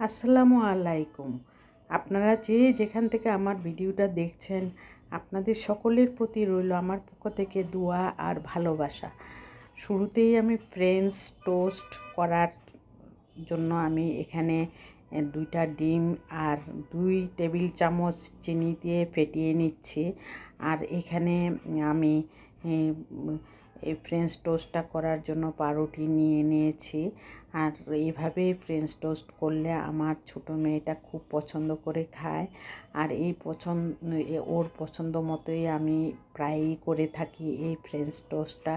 আসসালামু আলাইকুম। আপনারা যে যেখান থেকে আমার ভিডিওটা দেখছেন, আপনাদের সকলের প্রতি রইল আমার পক্ষ থেকে দোয়া আর ভালোবাসা। শুরুতেই আমি ফ্রেঞ্চ টোস্ট করার জন্য আমি এখানে 2টা ডিম আর 2 টেবিল চামচ চিনি দিয়ে ফেটিয়ে নিচ্ছি। আর এখানে আমি এই ফ্রেঞ্চ টোস্টটা করার জন্য পাউরুটি নিয়ে নিয়েছি। আর এইভাবে ফ্রেঞ্চ টোস্ট করলে আমার ছোটো মেয়েটা খুব পছন্দ করে খায়। আর ওর পছন্দ মতোই আমি প্রায়ই করে থাকি এই ফ্রেঞ্চ টোস্টটা।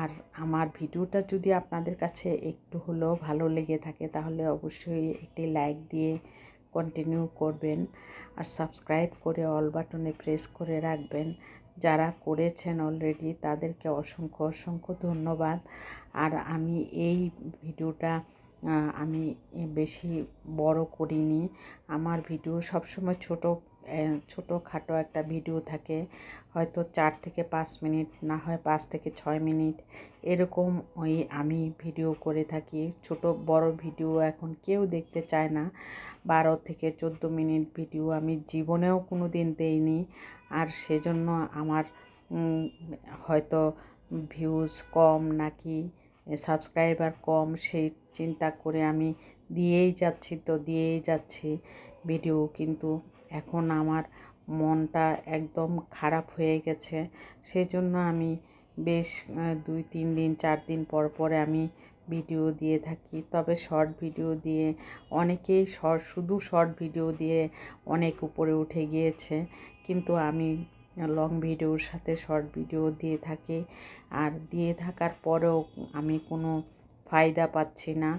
আর আমার ভিডিওটা যদি আপনাদের কাছে একটু হলেও ভালো লেগে থাকে তাহলে অবশ্যই একটি লাইক দিয়ে কন্টিনিউ করবেন আর সাবস্ক্রাইব করে অল বাটনে প্রেস করে রাখবেন। যারা করেছেন অলরেডি তাদেরকে অসংখ্য অসংখ্য ধন্যবাদ। আর আমি এই ভিডিওটা আমি বেশি বড় করিনি। আমার ভিডিও সবসময় ছোটোখাটো একটা ভিডিও থাকে, হয়তো 4 থেকে 5 মিনিট, না হয় 5 থেকে 6 মিনিট এরকম আমি ভিডিও করে থাকি। বড় ভিডিও এখন কেউ দেখতে চায় না। 12 থেকে 14 মিনিট ভিডিও আমি জীবনেও কোনো দিন দেইনি। আর সেজন্য আমার হয়তো ভিউজ কম নাকি সাবস্ক্রাইবার কম সেই চিন্তা করে আমি দিয়েই যাচ্ছি ভিডিও। কিন্তু এখন আমার মনটা একদম খারাপ হয়ে গেছে। সেজন্য আমি বেশ 2-3 দিন 4 দিন পরে আমি ভিডিও দিয়ে থাকি। তবে শর্ট ভিডিও দিয়ে অনেকেই শুধু শর্ট ভিডিও দিয়ে অনেক উপরে উঠে গিয়েছে, কিন্তু আমি লং ভিডিওর সাথে শর্ট ভিডিও দিয়ে থাকি। আর দিয়ে থাকার পরেও আমি কোনো ফায়দা পাচ্ছি না।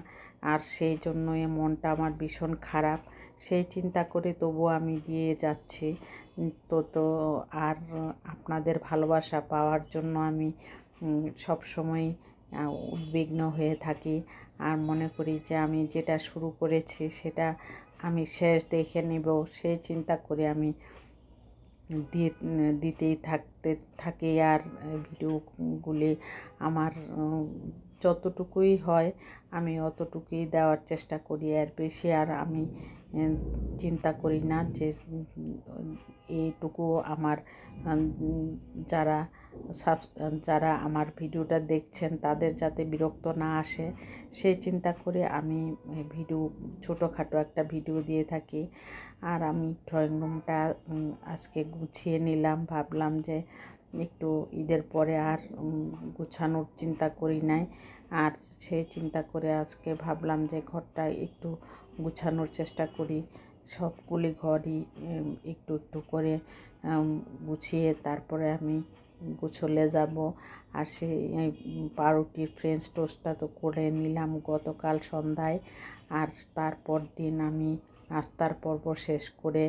আর সেই জন্যই মনটা আমার ভীষণ খারাপ। সেই চিন্তা করে তবুও আমি দিয়ে যাচ্ছি। তো আর আপনাদের ভালোবাসা পাওয়ার জন্য আমি সবসময় উদ্বিগ্ন হয়ে থাকি। আর মনে করি যে আমি যেটা শুরু করেছি সেটা আমি শেষ দেখে নেব, সেই চিন্তা করে আমি দিতেই থাকি। আর ভিডিওগুলি আমার যতটুকুই হয় আমি অতটুকুই দেওয়ার চেষ্টা করি। আর বেশি আর আমি চিন্তা করি না যে এইটুকু আমার যারা যারা আমার ভিডিওটা দেখছেন তাদের যাতে বিরক্ত না আসে সেই চিন্তা করে আমি ছোটোখাটো একটা ভিডিও দিয়ে থাকি। আর আমি ড্রয়িং রুমটা আজকে গুছিয়ে নিলাম। ভাবলাম যে একটু ঈদের পরে আর গুছানোর চিন্তা করি নাই। আর সেই চিন্তা করে আজকে ভাবলাম যে ঘরটা একটু গুছানোর চেষ্টা করি। সবগুলি ঘরই একটু একটু করে গুছিয়ে তারপরে আমি গোছলে যাব। আর সেই পাউরুটির ফ্রেঞ্চ টোস্টটা তো করে নিলাম গতকাল সন্ধ্যায়। আর তারপর দিন আমি নাস্তার পর্ব শেষ করে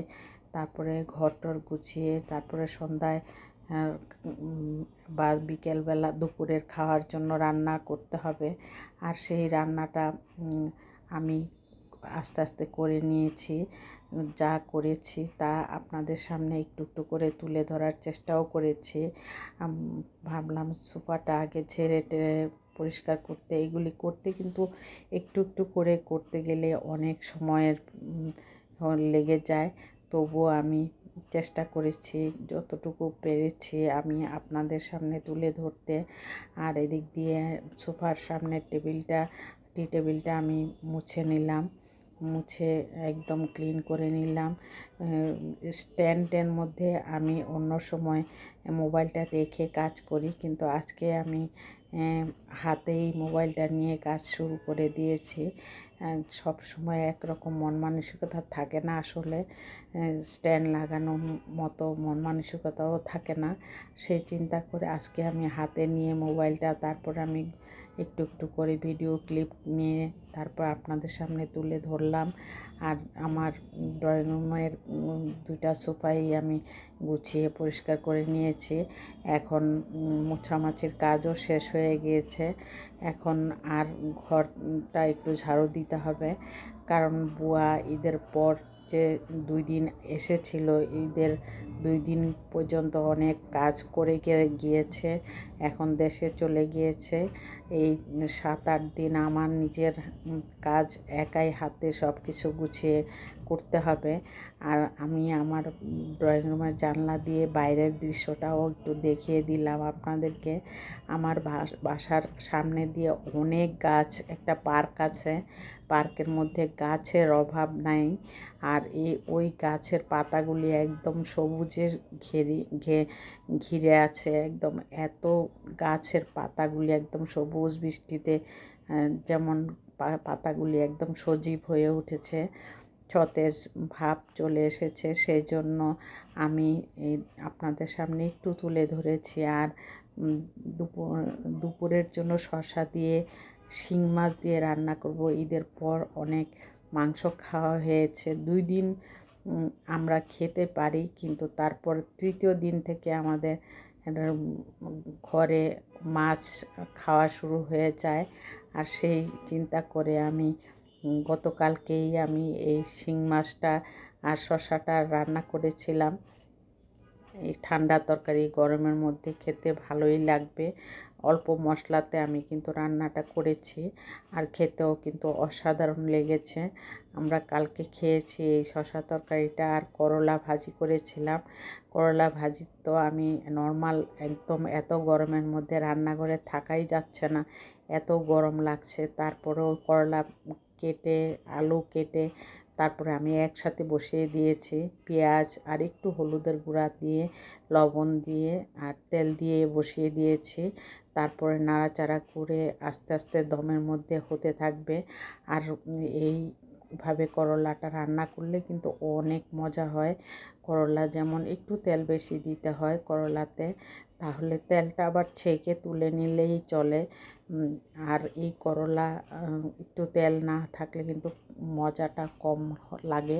তারপরে ঘরটর গুছিয়ে তারপরে সন্ধ্যায় বা বিকেলবেলা দুপুরের খাওয়ার জন্য রান্না করতে হবে। আর সেই রান্নাটা আমি আস্তে আস্তে করে নিয়েছি। যা করেছি তা আপনাদের সামনে একটু একটু করে তুলে ধরার চেষ্টাও করেছি। ভাবলাম সোফাটা আগে ঝেড়ে টেড়ে পরিষ্কার করতে, এগুলি করতে কিন্তু একটু একটু করে করতে গেলে অনেক সময়ের লেগে যায়। তবুও আমি চেষ্টা করেছি যতটুকু পেরেছি আমি আপনাদের সামনে তুলে ধরতে। আর এদিক দিয়ে সোফার সামনের টি টেবিলটা আমি মুছে নিলাম, মুছে একদম ক্লিন করে নিলাম। স্ট্যান্ডের মধ্যে আমি অন্য সময় মোবাইলটা রেখে কাজ করি, কিন্তু আজকে আমি হাতেই মোবাইলটা নিয়ে কাজ শুরু করে দিয়েছি। সব সময় একরকম মন মানসিকতা থাকে না, আসলে স্ট্যান্ড লাগানোর মতো মন মানসিকতাও থাকে না। সেই চিন্তা করে আজকে আমি হাতে নিয়ে মোবাইলটা তারপর আমি একটু একটু করে ভিডিও ক্লিপ নিয়ে তারপর আপনাদের সামনে তুলে ধরলাম। আর আমার ড্রয়িং রুমের 2টা সোফাই আমি গুছিয়ে পরিষ্কার করে নিয়েছি। এখন মোছামাছির কাজও শেষ হয়ে গিয়েছে। এখন আর ঘরটা একটু ঝাড়ু দিতে হবে, কারণ বুয়া ঈদের পর যে 2 দিন এসেছিল, ঈদের 2 দিন পর্যন্ত অনেক কাজ করে গিয়েছে। এখন দেশে চলে গিয়েছে। এই 7-8 দিন আমার নিজের কাজ একাই হাতে সব কিছু গুছিয়ে করতে হবে। আর আমি আমার ড্রয়িং রুমের জানলা দিয়ে বাইরের দৃশ্যটাও একটু দেখিয়ে দিলাম আপনাদেরকে। আমার বাসার সামনে দিয়ে অনেক গাছ, একটা পার্ক আছে, পার্কের মধ্যে গাছের অভাব নাই। আর ওই গাছের পাতাগুলি একদম সবুজের ঘিরে আছে একদম। এত গাছের পাতাগুলি একদম সবুজ, বৃষ্টিতে যেমন পাতাগুলি একদম সজীব হয়ে উঠেছে, সতেজ ভাব চলে এসেছে। সেই জন্য আমি আপনাদের সামনে একটু তুলে ধরেছি। আর দুপুরের জন্য শসা দিয়ে শিং মাছ দিয়ে রান্না করব। ঈদের পর অনেক মাংস খাওয়া হয়েছে, 2 দিন আমরা খেতে পারি, কিন্তু তারপর তৃতীয় দিন থেকে আমাদের ঘরে মাছ খাওয়া শুরু হয়ে যায়। আর সেই চিন্তা করে আমি গতকালকেই আমি এই শিং মাছটা আর শসাটা রান্না করেছিলাম। এই ঠান্ডা তরকারি গরমের মধ্যে খেতে ভালোই লাগবে। অল্প মশলাতে আমি কিন্তু রান্নাটা করেছি, আর খেতেও কিন্তু অসাধারণ লেগেছে। আমরা কালকে খেয়েছি এই শসা তরকারিটা। আর করলা ভাজি করেছিলাম। করলা ভাজি তো আমি নর্মাল একদম, এত গরমের মধ্যে রান্নাঘরে থাকাই যাচ্ছে না, এত গরম লাগছে। তারপরেও করলা কেটে, আলু কেটে তারপরে আমি একসাথে বসিয়ে দিয়েছি। পেঁয়াজ আর একটু হলুদের গুঁড়া দিয়ে, লবণ দিয়ে আর তেল দিয়ে বসিয়ে দিয়েছি। তারপরে নাড়াচাড়া করে আস্তে আস্তে দমের মধ্যে হতে থাকবে। আর এইভাবে করলাটা রান্না করলে কিন্তু অনেক মজা হয়। করলা যেমন একটু তেল বেশি দিতে হয় করলাতে, তাহলে তেলটা আবার ছেঁকে তুলে নিলেই চলে। আর এই করলা একটু তেল না থাকলে কিন্তু মজাটা কম লাগে।